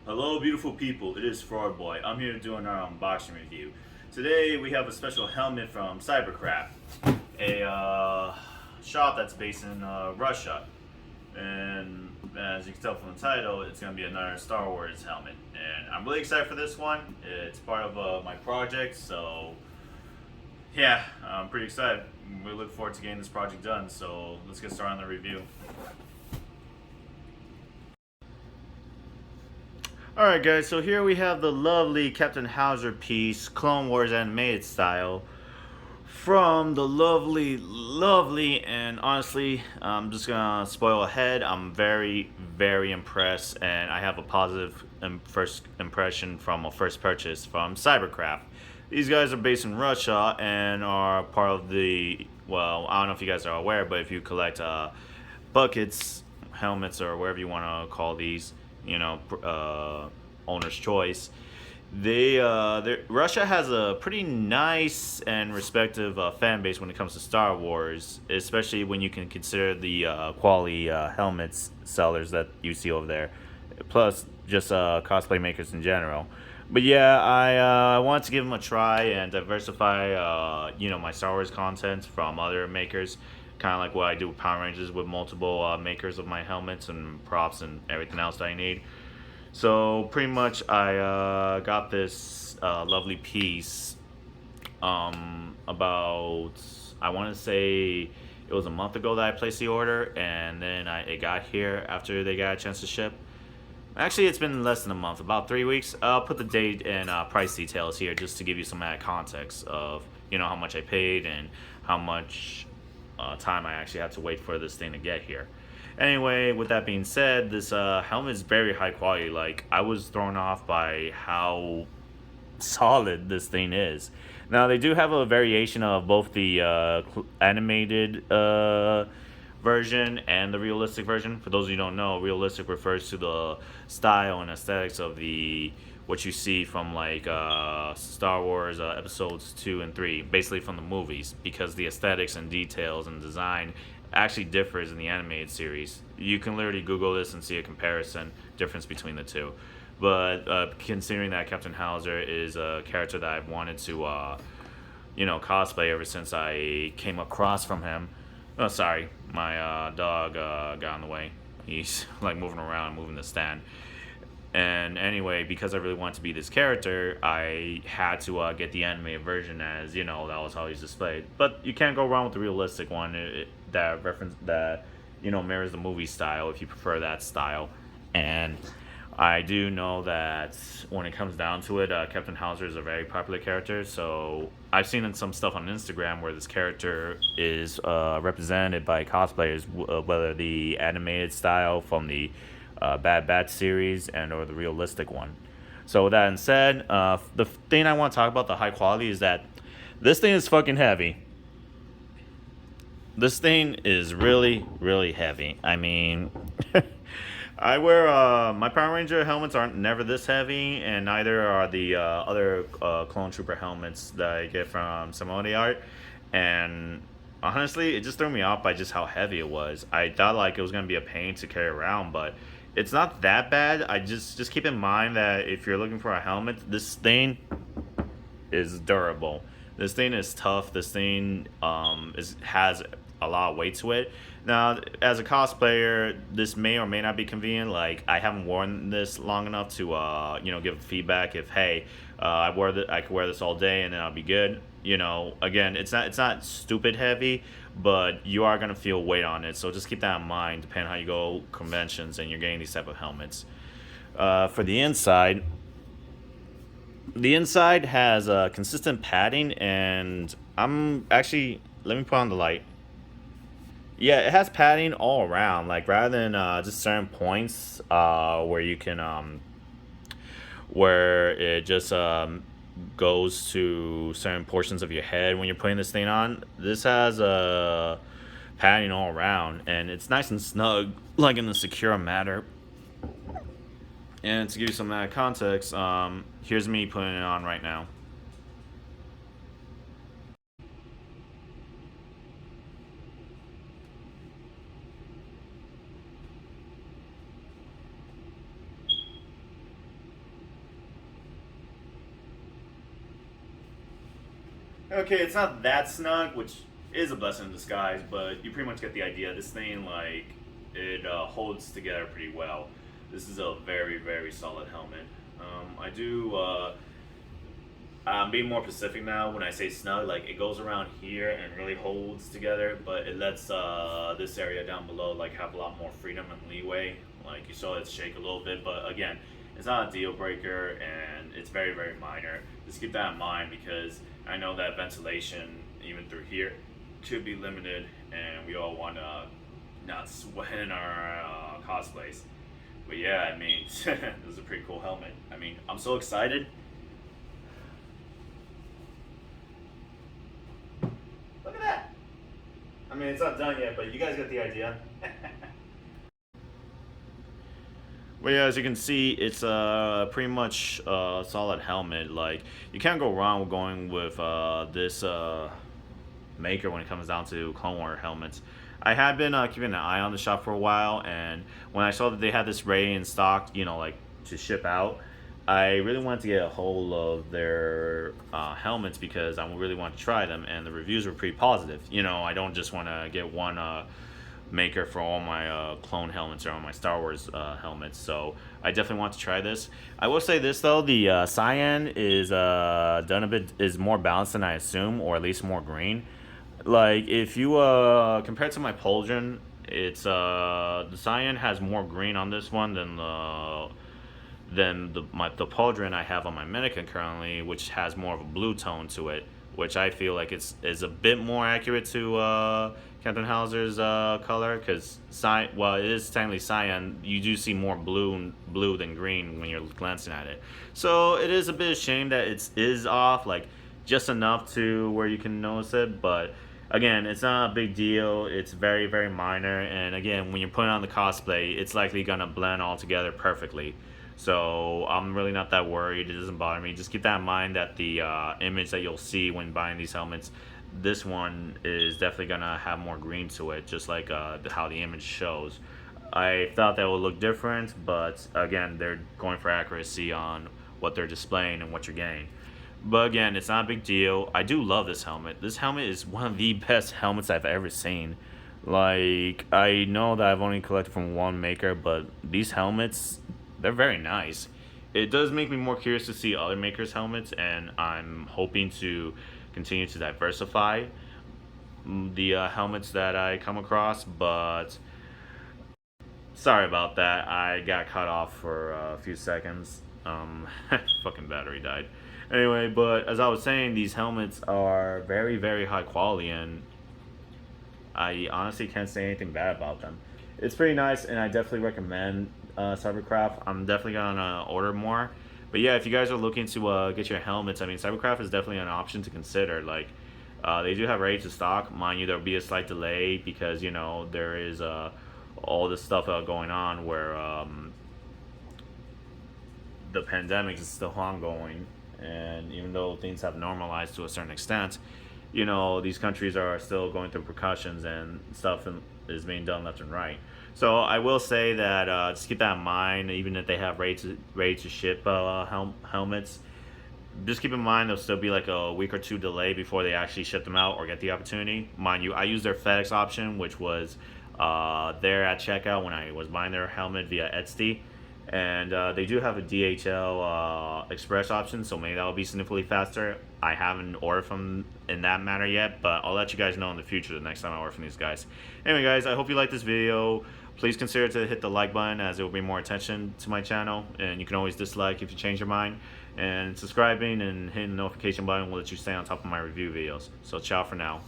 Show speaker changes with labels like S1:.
S1: Hello, beautiful people. It is Fraud Boy. I'm here doing our unboxing review. Today we have a special helmet from CyberCraft, a shop that's based in Russia. And as you can tell from the title, it's going to be another Star Wars helmet. And I'm really excited for this one. It's part of my project, so yeah, I'm pretty excited. We look forward to getting this project done. So let's get started on the review. Alright guys, so here we have the lovely Captain Howzer piece, Clone Wars animated style, from the lovely, and honestly, I'm just gonna spoil ahead, I'm very impressed, and I have a positive first impression from a first purchase from CyberCraft. These guys are based in Russia and are part of the, well, I don't know if you guys are aware, but if you collect buckets, helmets, or whatever you want to call these, owner's choice. Russia has a pretty nice and respective fan base when it comes to Star Wars, especially when you can consider the quality helmets sellers that you see over there, plus just cosplay makers in general. But yeah, I wanted to give them a try and diversify, my Star Wars content from other makers, kind of like what I do with Power Rangers with multiple makers of my helmets and props and everything else that I need. So pretty much, I got this lovely piece about, I want to say it was a month ago that I placed the order, and then it got here after they got a chance to ship. Actually, it's been less than a month, about 3 weeks. I'll put the date and price details here just to give you some added context of how much I paid and how much time I actually had to wait for this thing to get here. Anyway, with that being said, this helmet is very high quality. Like, I was thrown off by how solid this thing is. Now, they do have a variation of both the animated version and the realistic version. For those of you who don't know, realistic refers to the style and aesthetics of the what you see from like Star Wars episodes 2 and 3, basically from the movies, because the aesthetics and details and design actually differs in the animated series. You can literally Google this and see a comparison difference between the two. But considering that Captain Howzer is a character that I've wanted to, cosplay ever since I came across from him. Oh, sorry, my dog got in the way. He's like moving around, moving the stand. And anyway, because I really wanted to be this character, I had to get the animated version, as that was how he's displayed. But you can't go wrong with the realistic one that reference that mirrors the movie style if you prefer that style. And I do know that when it comes down to it, Captain Howzer is a very popular character. So I've seen in some stuff on Instagram where this character is represented by cosplayers, whether the animated style from the Bad Batch series and or the realistic one. So with that said, the thing I want to talk about, the high quality, is that this thing is fucking heavy. This thing is really heavy. I mean, I wear my Power Ranger helmets aren't never this heavy, and neither are the other Clone Trooper helmets that I get from Samoa Art. And honestly, it just threw me off by just how heavy it was. I thought like it was gonna be a pain to carry around, but it's not that bad. I just keep in mind that if you're looking for a helmet, this thing is durable. This thing is tough. This thing has a lot of weight to it. Now, as a cosplayer, this may or may not be convenient. Like, I haven't worn this long enough to give feedback. If hey, I could wear this all day and then I'll be good. Again, it's not stupid heavy, but you are gonna feel weight on it. So just keep that in mind, depending on how you go conventions and you're getting these type of helmets. For the inside. The inside has consistent padding, and I'm actually, let me put on the light. Yeah, it has padding all around. Like, rather than just certain points where you can, where it just goes to certain portions of your head when you're putting this thing on. This has padding all around, and it's nice and snug, like in a secure manner. And to give you some of that context, here's me putting it on right now. Okay, it's not that snug, which is a blessing in disguise, but you pretty much get the idea. This thing, like, it holds together pretty well. This is a very, very solid helmet. I do. I'm being more specific now when I say snug. Like, it goes around here and really holds together, but it lets this area down below like have a lot more freedom and leeway. Like, you saw it shake a little bit, but again, it's not a deal breaker, and it's very, very minor. Just keep that in mind, because I know that ventilation, even through here, could be limited, and we all want to not sweat in our cosplays. But yeah, I mean, this is a pretty cool helmet. I mean, I'm so excited. Look at that. I mean, it's not done yet, but you guys get the idea. Well, yeah, as you can see, it's pretty much a solid helmet. Like, you can't go wrong with going with this maker when it comes down to Clone War helmets. I had been keeping an eye on the shop for a while, and when I saw that they had this ready in stock, you know, like to ship out, I really wanted to get a hold of their helmets because I really want to try them, and the reviews were pretty positive. You know, I don't just want to get one maker for all my clone helmets or all my Star Wars helmets, so I definitely want to try this. I will say this though, the cyan is done a bit, is more balanced than I assume, or at least more green. Like, if you compared to my Pauldron, it's the cyan has more green on this one than the Pauldron I have on my Minikin currently, which has more of a blue tone to it, which I feel like is a bit more accurate to Captain Howzer's color, because while it is technically cyan, you do see more blue than green when you're glancing at it. So it is a bit of a shame that it is off, like just enough to where you can notice it, but again, it's not a big deal. It's very, very minor, and again, when you're putting on the cosplay, it's likely gonna blend all together perfectly. So I'm really not that worried. It doesn't bother me. Just keep that in mind that the image that you'll see when buying these helmets, this one is definitely gonna have more green to it, just like how the image shows. I thought that would look different, but again, they're going for accuracy on what they're displaying and what you're getting. But again, it's not a big deal. I do love this helmet. This helmet is one of the best helmets I've ever seen. Like, I know that I've only collected from one maker, but these helmets, they're very nice. It does make me more curious to see other makers' helmets, and I'm hoping to continue to diversify the helmets that I come across, but sorry about that. I got cut off for a few seconds. Fucking battery died. Anyway, but as I was saying, these helmets are very, very high quality, and I honestly can't say anything bad about them. It's pretty nice, and I definitely recommend CyberCraft. I'm definitely gonna order more. But yeah, if you guys are looking to get your helmets, I mean, CyberCraft is definitely an option to consider. Like, they do have ready to stock. Mind you, there'll be a slight delay because, you know, there is all this stuff going on where the pandemic is still ongoing, and even though things have normalized to a certain extent, you know, these countries are still going through precautions, and stuff is being done left and right. So I will say that just keep that in mind. Even if they have ready to ship helmets, just keep in mind there'll still be like a week or two delay before they actually ship them out or get the opportunity. Mind you, I used their FedEx option, which was there at checkout when I was buying their helmet via Etsy. And they do have a DHL express option, so maybe that will be significantly faster. I haven't ordered from in that matter yet, but I'll let you guys know in the future the next time I order from these guys. Anyway, guys, I hope you like this video. Please consider to hit the like button, as it will bring more attention to my channel, and you can always dislike if you change your mind. And subscribing and hitting the notification button will let you stay on top of my review videos. So ciao for now.